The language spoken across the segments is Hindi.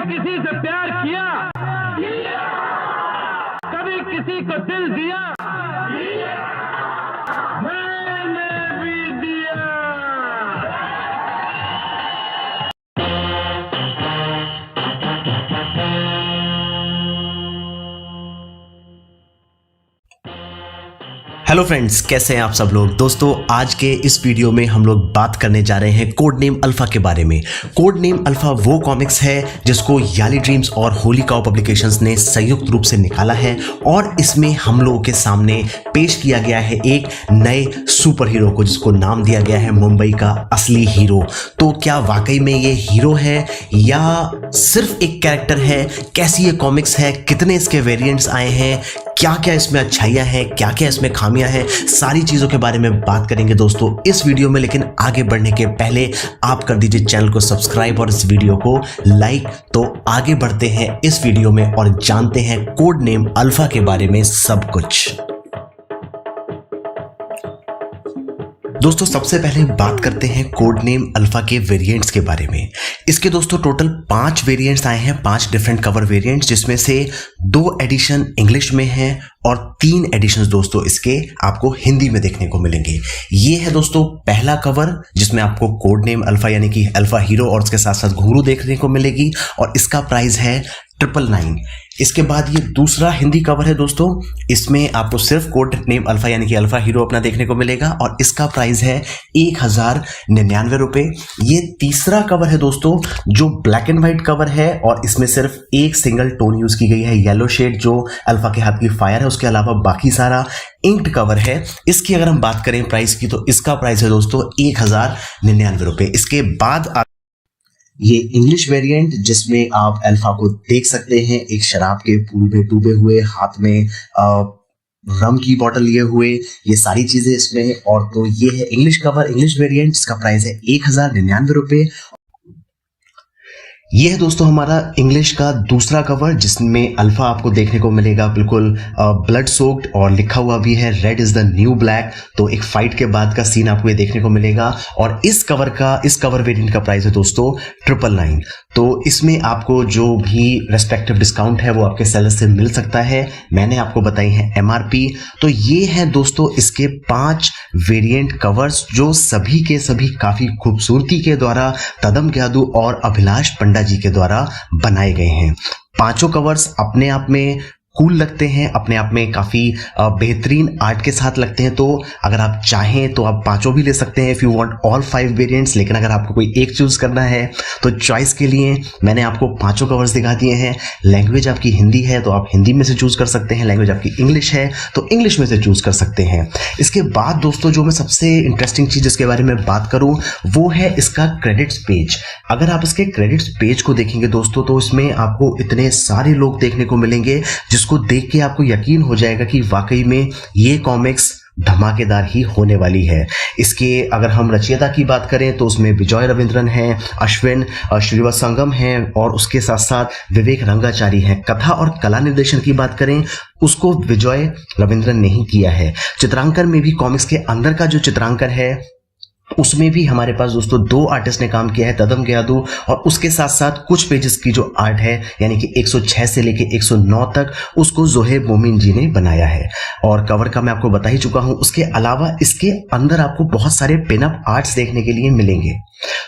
किसी से प्यार किया? कभी किसी को दिल दिया? मैंने भी दिया। हेलो फ्रेंड्स, कैसे हैं आप सब लोग। दोस्तों, आज के इस वीडियो में हम लोग बात करने जा रहे हैं कोड नेम अल्फा के बारे में। कोड नेम अल्फा वो कॉमिक्स है जिसको याली ड्रीम्स और होली काउ पब्लिकेशंस ने संयुक्त रूप से निकाला है और इसमें हम लोगों के सामने पेश किया गया है एक नए सुपर हीरो को, जिसको नाम दिया गया है मुंबई का असली हीरो। तो क्या वाकई में ये हीरो है या सिर्फ एक कैरेक्टर है? कैसी ये कॉमिक्स है, कितने इसके वेरिएंट्स आए हैं, क्या क्या इसमें अच्छाइयाँ हैं, क्या क्या इसमें खामियां हैं, सारी चीज़ों के बारे में बात करेंगे दोस्तों इस वीडियो में। लेकिन आगे बढ़ने के पहले आप कर दीजिए चैनल को सब्सक्राइब और इस वीडियो को लाइक। तो आगे बढ़ते हैं इस वीडियो में और जानते हैं कोड नेम अल्फा के बारे में सब कुछ। दोस्तों, सबसे पहले बात करते हैं कोड नेम अल्फा के वेरिएंट्स के बारे में। इसके दोस्तों टोटल 5 वेरिएंट्स आए हैं, 5 डिफरेंट कवर वेरिएंट्स, जिसमें से 2 एडिशन इंग्लिश में हैं और 3 एडिशंस दोस्तों इसके आपको हिंदी में देखने को मिलेंगे। ये है दोस्तों पहला कवर, जिसमें आपको कोड नेम अल्फा यानी कि अल्फा हीरो और उसके साथ साथ घुंघरू देखने को मिलेगी और इसका प्राइस है 999। इसके बाद ये दूसरा हिंदी कवर है दोस्तों, इसमें आपको सिर्फ कोड नेम अल्फा यानी कि अल्फा हीरो अपना देखने को मिलेगा और इसका प्राइस है 1099 रुपये। ये तीसरा कवर है दोस्तों जो ब्लैक एंड व्हाइट कवर है और इसमें सिर्फ एक सिंगल टोन यूज की गई है, येलो शेड जो अल्फा के हाथ की फायर है, उसके अलावा बाकी सारा इंक्ड कवर है। इसकी अगर हम बात करें प्राइस की तो इसका प्राइस है दोस्तों 1099 रुपये। इसके बाद ये इंग्लिश वेरिएंट, जिसमें आप अल्फा को देख सकते हैं एक शराब के पूल में डूबे हुए, हाथ में रम की बोतल लिए हुए, ये सारी चीजें इसमें। और तो ये है इंग्लिश कवर, इंग्लिश वेरिएंट, जिसका प्राइस है 1099 रुपये। ये है दोस्तों हमारा इंग्लिश का दूसरा कवर, जिसमें अल्फा आपको देखने को मिलेगा बिल्कुल ब्लड सोक्ड और लिखा हुआ भी है red is the new black. तो एक फाइट के बाद का सीन आपको ये देखने को मिलेगा और इस कवर वेरिएंट का प्राइस है दोस्तों 999। तो इसमें आपको जो भी रेस्पेक्टिव डिस्काउंट है वो आपके सेलर से मिल सकता है। मैंने आपको बताई है MRP। तो ये है दोस्तों इसके 5 वेरिएंट कवर्स, जो सभी के सभी काफी खूबसूरती के द्वारा तदम ग्यादू और अभिलाष पंडा जी के द्वारा बनाए गए हैं। 5 कवर्स अपने आप में कूल लगते हैं, अपने आप में काफ़ी बेहतरीन आर्ट के साथ लगते हैं। तो अगर आप चाहें तो आप 5 भी ले सकते हैं if you want all 5 variants. लेकिन अगर आपको कोई एक चूज़ करना है तो चॉइस के लिए मैंने आपको 5 कवर्स दिखा दिए हैं। लैंग्वेज आपकी हिंदी है तो आप हिंदी में से चूज़ कर सकते हैं, लैंग्वेज आपकी इंग्लिश है तो इंग्लिश में से चूज़ कर सकते हैं। इसके बाद दोस्तों जो मैं सबसे इंटरेस्टिंग चीज़ इसके बारे में बात करूँ वो है इसका क्रेडिट्स पेज। अगर आप इसके क्रेडिट्स पेज को देखेंगे दोस्तों तो इसमें आपको इतने सारे लोग देखने को मिलेंगे जिसको देख के आपको यकीन हो जाएगा कि वाकई में ये कॉमिक्स धमाकेदार ही होने वाली है। इसके अगर हम रचयिता की बात करें तो उसमें विजय रविंद्रन हैं, अश्विन श्रीवास्तव हैं और उसके साथ साथ विवेक रंगाचारी हैं। कथा और कला निर्देशन की बात करें उसको विजय रविंद्रन ने ही किया है। चित्रांकन में भी कॉमिक्स के अंदर का जो चित्रांकन है उसमें भी हमारे पास दोस्तों 2 आर्टिस्ट ने काम किया है, तदम ग्यादू और उसके साथ साथ कुछ पेजेस की जो आर्ट है यानी कि 106 से लेके 109 तक उसको जोहेब मोमिन जी ने बनाया है। और कवर का मैं आपको बता ही चुका हूं। उसके अलावा इसके अंदर आपको बहुत सारे पिनअप आर्ट्स देखने के लिए मिलेंगे।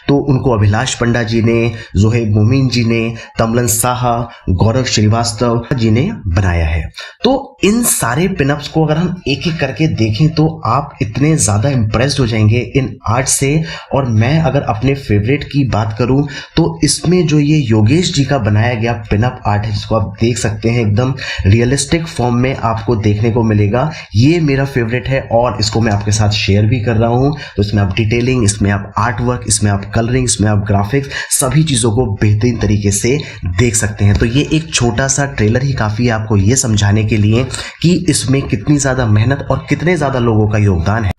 तो उनको अभिलाष पंडा जी ने, जोहेब मोमिन जी ने, तमलन साहा, गौरव श्रीवास्तव जी ने बनाया है। तो इन सारे पिनअप्स को अगर हम एक एक करके देखें तो आप इतने ज्यादा इंप्रेस्ड हो जाएंगे इन आर्ट से। और मैं अगर अपने फेवरेट की बात करूं तो इसमें जो ये योगेश जी का बनाया गया पिनअप आर्ट है, जिसको आप देख सकते हैं एकदम रियलिस्टिक फॉर्म में आपको देखने को मिलेगा, ये मेरा फेवरेट है और इसको मैं आपके साथ शेयर भी कर रहा हूं। तो इसमें आप डिटेलिंग, इसमें आप आर्ट वर्क, इसमें आप कलरिंग, इसमें आप ग्राफिक्स, सभी चीजों को बेहतरीन तरीके से देख सकते हैं। तो ये एक छोटा सा ट्रेलर ही काफी है आपको ये समझाने के लिए कि इसमें कितनी ज्यादा मेहनत और कितने ज्यादा लोगों का योगदान है।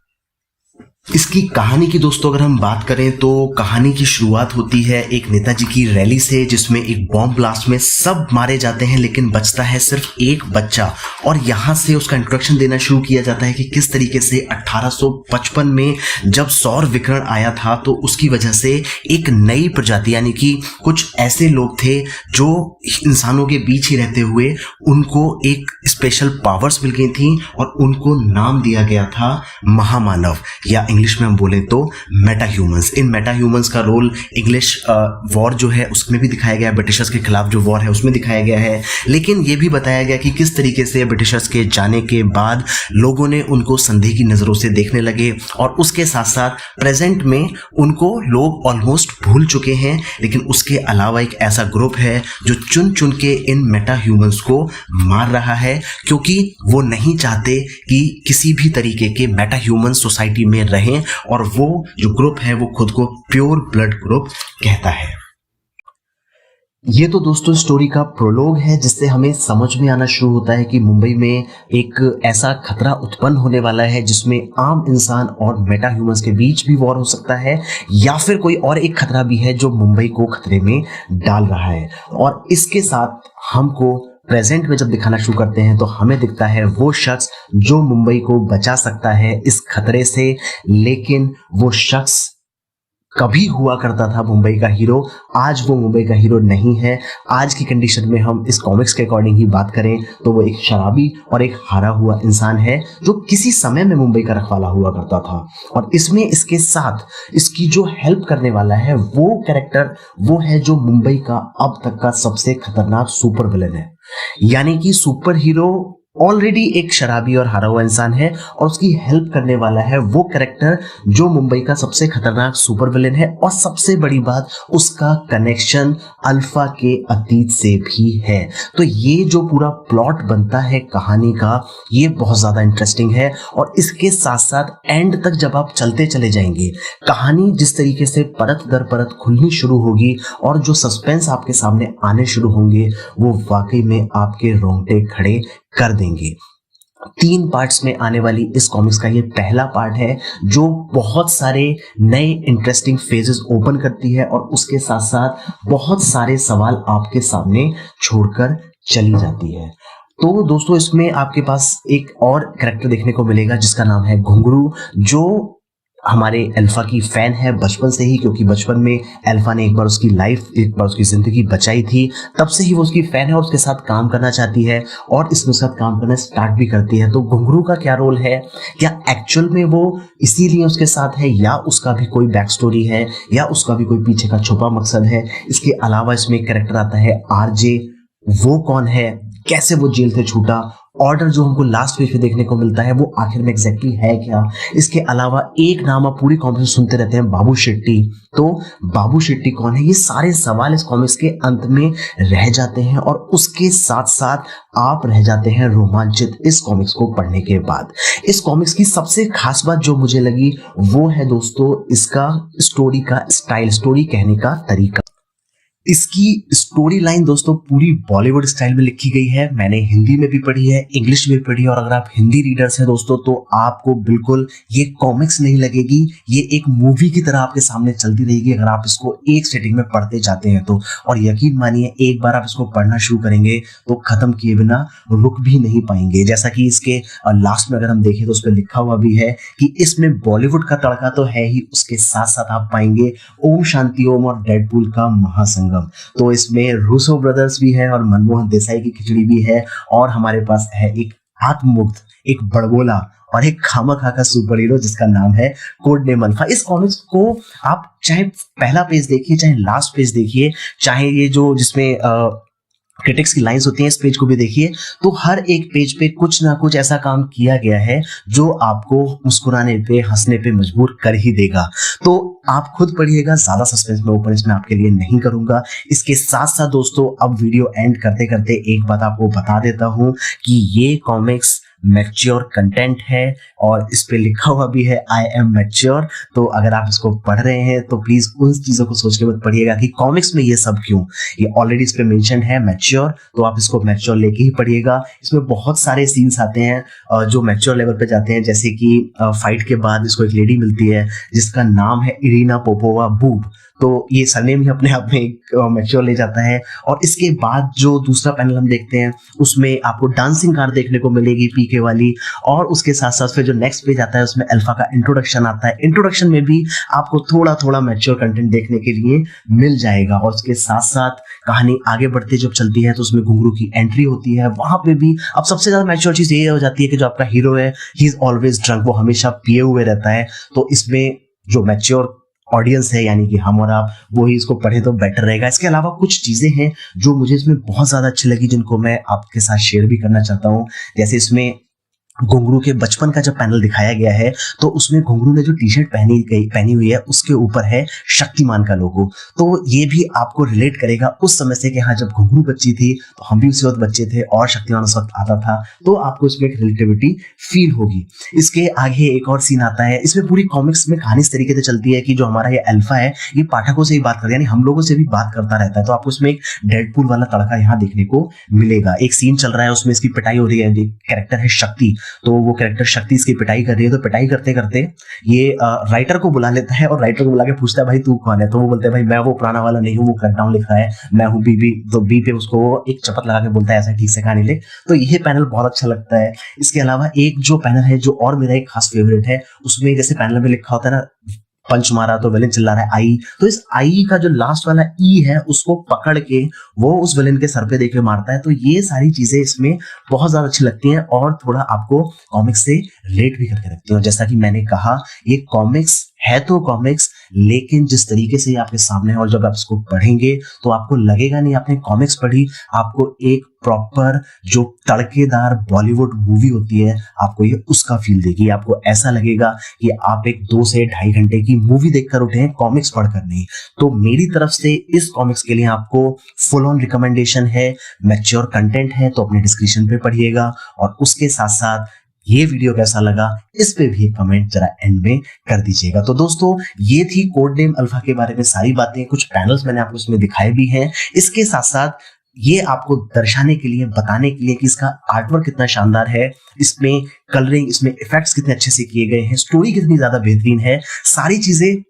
इसकी कहानी की दोस्तों अगर हम बात करें तो कहानी की शुरुआत होती है एक नेताजी की रैली से, जिसमें एक बॉम्ब ब्लास्ट में सब मारे जाते हैं लेकिन बचता है सिर्फ एक बच्चा। और यहाँ से उसका इंट्रोडक्शन देना शुरू किया जाता है कि किस तरीके से 1855 में जब सौर विकिरण आया था तो उसकी वजह से एक नई प्रजाति यानी कि कुछ ऐसे लोग थे जो इंसानों के बीच ही रहते हुए उनको एक स्पेशल पावर्स मिल गई थी और उनको नाम दिया गया था महामानव, या इंग्लिश में हम बोले तो मेटा ह्यूमंस। इन मेटा ह्यूमंस का रोल इंग्लिश वॉर जो है उसमें भी दिखाया गया है, ब्रिटिशर्स के खिलाफ जो वॉर है उसमें दिखाया गया है। लेकिन ये भी बताया गया कि किस तरीके से ब्रिटिशर्स के जाने के बाद लोगों ने उनको संदेह की नज़रों से देखने लगे और उसके साथ साथ प्रेजेंट में उनको लोग ऑलमोस्ट भूल चुके हैं। लेकिन उसके अलावा एक ऐसा ग्रुप है जो चुन चुन के इन मेटा ह्यूमंस को मार रहा है, क्योंकि वो नहीं चाहते कि किसी भी तरीके के मेटा ह्यूमन सोसाइटी में रहें, और वो जो ग्रुप है वो खुद को प्योर ब्लड ग्रुप कहता है। ये तो दोस्तों स्टोरी का प्रोलॉग है, जिससे हमें समझ में आना शुरू होता है कि मुंबई में एक ऐसा खतरा उत्पन्न होने वाला है जिसमें आम इंसान और मेटा ह्यूमंस के बीच भी वॉर हो सकता है, या फिर कोई और एक खतरा भी है जो मुंबई को खतरे में डाल रहा है। और इसके साथ हमको प्रेजेंट में जब दिखाना शुरू करते हैं तो हमें दिखता है वो शख्स जो मुंबई को बचा सकता है इस खतरे से। लेकिन वो शख्स कभी हुआ करता था मुंबई का हीरो, आज वो मुंबई का हीरो नहीं है। आज की कंडीशन में हम इस कॉमिक्स के अकॉर्डिंग ही बात करें तो वो एक शराबी और एक हारा हुआ इंसान है जो किसी समय में मुंबई का रखवाला हुआ करता था। और इसमें इसके साथ इसकी जो हेल्प करने वाला है वो कैरेक्टर वो है जो मुंबई का अब तक का सबसे खतरनाक सुपर विलेन है। यानी कि सुपर हीरो ऑलरेडी एक शराबी और हारा हुआ इंसान है और उसकी हेल्प करने वाला है वो कैरेक्टर जो मुंबई का सबसे खतरनाक सुपर विलेन है। और सबसे बड़ी बात, उसका कनेक्शन अल्फा के अतीत से भी है। तो ये जो पूरा प्लॉट बनता है कहानी का, ये बहुत ज्यादा इंटरेस्टिंग है। और इसके साथ साथ एंड तक जब आप चलते चले जाएंगे, कहानी जिस तरीके से परत दर परत खुलनी शुरू होगी और जो सस्पेंस आपके सामने आने शुरू होंगे वो वाकई में आपके रोंगटे खड़े कर देंगे। 3 पार्ट्स में आने वाली इस कॉमिक्स का ये पहला पार्ट है जो बहुत सारे नए इंटरेस्टिंग फेजेस ओपन करती है और उसके साथ साथ बहुत सारे सवाल आपके सामने छोड़कर चली जाती है। तो दोस्तों इसमें आपके पास एक और कैरेक्टर देखने को मिलेगा जिसका नाम है घुंघरू, जो हमारे अल्फा की फैन है बचपन से ही, क्योंकि बचपन में अल्फा ने एक बार उसकी जिंदगी बचाई थी। तब से ही वो उसकी फैन है और उसके साथ काम करना चाहती है और इसके साथ काम करना स्टार्ट भी करती है। तो घुंघरू का क्या रोल है, क्या एक्चुअल में वो इसीलिए उसके साथ है या उसका भी कोई बैक स्टोरी है या उसका भी कोई पीछे का छुपा मकसद है। इसके अलावा इसमें एक कैरेक्टर आता है आरजे, वो कौन है, कैसे वो जेल से छूटा, ऑर्डर जो हमको लास्ट पेज पे देखने को मिलता है वो आखिर में एग्जैक्टली है क्या। इसके अलावा एक नाम आप पूरी कॉमिक्स में सुनते रहते हैं, बाबू शेट्टी। तो बाबू शेट्टी कौन है, ये सारे सवाल इस कॉमिक्स के अंत में रह जाते हैं और उसके साथ साथ आप रह जाते हैं रोमांचित इस कॉमिक्स को पढ़ने के बाद। इस कॉमिक्स की सबसे खास बात जो मुझे लगी वो है दोस्तों इसका स्टोरी का स्टाइल, स्टोरी कहने का तरीका। इसकी स्टोरी लाइन दोस्तों पूरी बॉलीवुड स्टाइल में लिखी गई है। मैंने हिंदी में भी पढ़ी है, इंग्लिश में भी पढ़ी है, और अगर आप हिंदी रीडर्स हैं दोस्तों तो आपको बिल्कुल ये कॉमिक्स नहीं लगेगी, ये एक मूवी की तरह आपके सामने चलती रहेगी अगर आप इसको एक सेटिंग में पढ़ते जाते हैं तो। और यकीन मानिए एक बार आप इसको पढ़ना शुरू करेंगे तो खत्म किए बिना रुक भी नहीं पाएंगे। जैसा कि इसके लास्ट में अगर हम देखें तो उस पर लिखा हुआ भी है कि इसमें बॉलीवुड का तड़का तो है ही, उसके साथ साथ आप पाएंगे ओम शांति ओम और डेडपूल का महासंगम। तो इसमें रूसो ब्रदर्स भी है और मनमोहन देसाई की खिचड़ी भी है, और हमारे पास है एक आत्ममुक्त, एक बड़बोला और एक खामखा का सुपर हीरो जिसका नाम है कोड नेम अल्फा। इस कॉमिक्स को आप चाहे पहला पेज देखिए, चाहे लास्ट पेज देखिए, चाहे ये जो जिसमें क्रिटिक्स की लाइंस होती हैं इस पेज को भी देखिए, तो हर एक पेज पे कुछ ना कुछ ऐसा काम किया गया है जो आपको मुस्कुराने पे हंसने पे मजबूर कर ही देगा। तो आप खुद पढ़िएगा, ज्यादा सस्पेंस में ओपन इसमें आपके लिए नहीं करूंगा। इसके साथ साथ दोस्तों अब वीडियो एंड करते करते एक बात आपको बता देता हूं कि ये कॉमिक्स मैच्योर कंटेंट है और इस पे लिखा हुआ भी है आई एम मैच्योर। तो अगर आप इसको पढ़ रहे हैं तो प्लीज उन चीजों को सोच के मत पढ़िएगा कि कॉमिक्स में ये सब क्यों, ये ऑलरेडी इस पे मेंशन है मैच्योर, तो आप इसको मैच्योर लेके ही पढ़िएगा। इसमें बहुत सारे सीन्स आते हैं जो मैच्योर लेवल पे जाते हैं, जैसे कि फाइट के बाद इसको एक लेडी मिलती है जिसका नाम है इरिना पोपोवा बूब, तो ये सरनेम ही अपने आप में एक मैच्योर ले जाता है। और इसके बाद जो दूसरा पैनल हम देखते हैं उसमें आपको डांसिंग कार देखने को मिलेगी पीके वाली, और उसके साथ साथ फिर जो नेक्स्ट पेज आता है उसमें अल्फा का इंट्रोडक्शन आता है। इंट्रोडक्शन में भी आपको थोड़ा थोड़ा मैच्योर कंटेंट देखने के लिए मिल जाएगा। और उसके साथ साथ कहानी आगे बढ़ते जब चलती है तो उसमें घुंघरू की एंट्री होती है, वहां पे भी अब सबसे ज्यादा मैच्योर चीज ये हो जाती है कि जो आपका हीरो है ही इज ऑलवेज ड्रंक, वो हमेशा पिए हुए रहता है। तो इसमें जो मैच्योर ऑडियंस है यानी कि हम और आप, वो ही इसको पढ़े तो बेटर रहेगा। इसके अलावा कुछ चीजें हैं जो मुझे इसमें बहुत ज्यादा अच्छी लगी, जिनको मैं आपके साथ शेयर भी करना चाहता हूँ। जैसे इसमें घुंघरू के बचपन का जब पैनल दिखाया गया है तो उसमें घुंघरू ने जो टी शर्ट पहनी हुई है उसके ऊपर है शक्तिमान का लोगो, तो ये भी आपको रिलेट करेगा उस समय से कि हाँ जब घुंघरू बच्ची थी तो हम भी उसी वक्त बच्चे थे और शक्तिमान उस वक्त आता था, तो आपको इसमें एक रिलेटिविटी फील होगी। इसके आगे एक और सीन आता है, इसमें पूरी कॉमिक्स में कहानी इस तरीके से चलती है कि जो हमारा ये अल्फा है ये पाठकों से ही बात करता है, यानी हम लोगों से भी बात करता रहता है। तो आपको इसमें एक डेडपूल वाला तड़का यहाँ देखने को मिलेगा। एक सीन चल रहा है उसमें इसकी पिटाई हो रही है, कैरेक्टर है शक्ति, तो वो कैरेक्टर शक्ति इसकी पिटाई कर रही है। तो पिटाई करते करते ये राइटर को बुला लेता है और राइटर को बुला के पूछता है भाई तू कौन है, तो वो बोलते हैं भाई मैं वो पुराना वाला नहीं हूँ, वो क्रैकडाउन लिख रहा है, मैं हूँ बीबी। तो बी पे उसको एक चपत लगा के बोलता है ऐसा ठीक से कहानी ले। तो ये पैनल बहुत अच्छा लगता है। इसके अलावा एक जो पैनल है जो और मेरा एक खास फेवरेट है, उसमें जैसे पैनल में लिखा होता है ना पंच मारा तो विलेन चिल्ला रहा है आई, तो इस आई का जो लास्ट वाला ई है उसको पकड़ के वो उस विलेन के सर पे देके मारता है। तो ये सारी चीजें इसमें बहुत ज्यादा अच्छी लगती हैं और थोड़ा आपको कॉमिक्स से रिलेट भी करके रखती हैं। जैसा कि मैंने कहा ये कॉमिक्स है तो कॉमिक्स, लेकिन जिस तरीके से ये आपके सामने है और जब आप इसको पढ़ेंगे तो आपको लगेगा नहीं आपने कॉमिक्स पढ़ी, आपको एक प्रॉपर जो तड़केदार बॉलीवुड मूवी होती है आपको ये उसका फील देगी। आपको ऐसा लगेगा कि आप एक 2 से 2.5 घंटे की मूवी देखकर उठे हैं, कॉमिक्स पढ़कर नहीं। तो मेरी तरफ से इस कॉमिक्स के लिए आपको फुल ऑन रिकमेंडेशन है, मैच्योर कंटेंट है, तो अपने डिस्क्रिप्शन पे पढ़िएगा। और उसके साथ साथ ये वीडियो कैसा लगा इस पे भी कमेंट जरा एंड में कर दीजिएगा। तो दोस्तों ये थी कोड नेम अल्फा के बारे में सारी बातें, कुछ पैनल्स मैंने आपको इसमें दिखाए भी हैं। इसके साथ साथ ये आपको दर्शाने के लिए, बताने के लिए कि इसका आर्टवर्क कितना शानदार है, इसमें कलरिंग, इसमें इफेक्ट्स कितने अच्छे से किए गए हैं, स्टोरी कितनी ज्यादा बेहतरीन है, सारी चीजें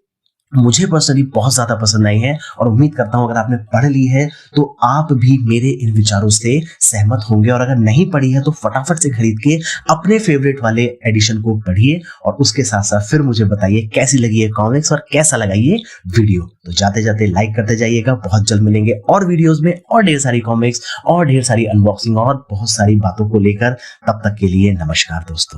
मुझे पर्सनली बहुत ज्यादा पसंद आई है। और उम्मीद करता हूं अगर आपने पढ़ ली है तो आप भी मेरे इन विचारों से सहमत होंगे, और अगर नहीं पढ़ी है तो फटाफट से खरीद के अपने फेवरेट वाले एडिशन को पढ़िए और उसके साथ साथ फिर मुझे बताइए कैसी लगी है कॉमिक्स और कैसा लगा ये वीडियो। तो जाते जाते लाइक करते जाइएगा। बहुत जल्द मिलेंगे और वीडियोस में और ढेर सारी कॉमिक्स और ढेर सारी अनबॉक्सिंग और बहुत सारी बातों को लेकर। तब तक के लिए नमस्कार दोस्तों।